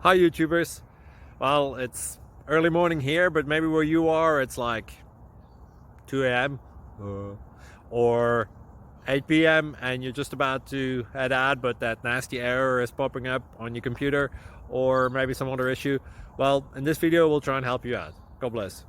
Hi YouTubers. Well, it's early morning here, but maybe where you are it's like 2 a.m. or 8 p.m. and you're just about to head out, but that nasty error is popping up on your computer, or maybe some other issue. Well, in this video we'll try and help you out. God bless.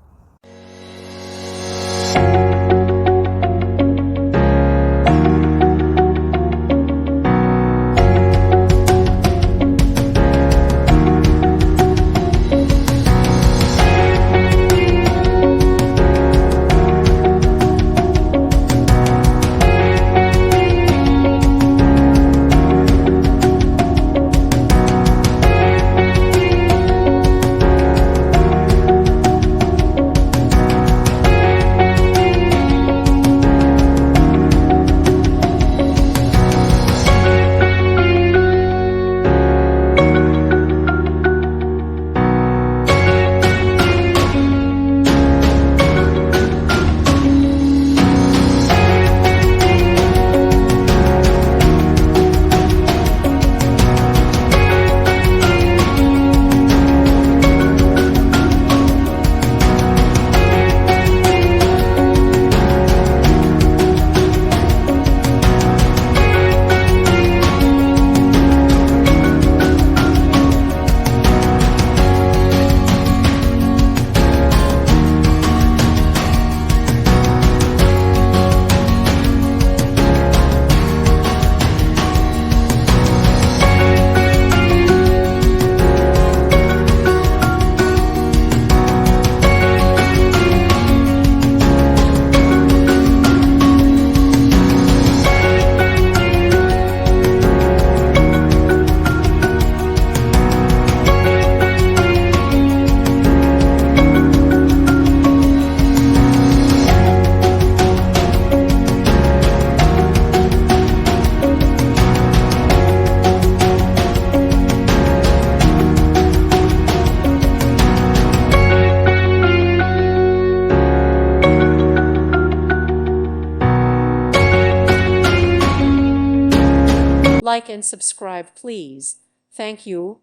Like and subscribe, please. Thank you.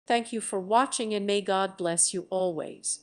Thank you for watching, and may God bless you always.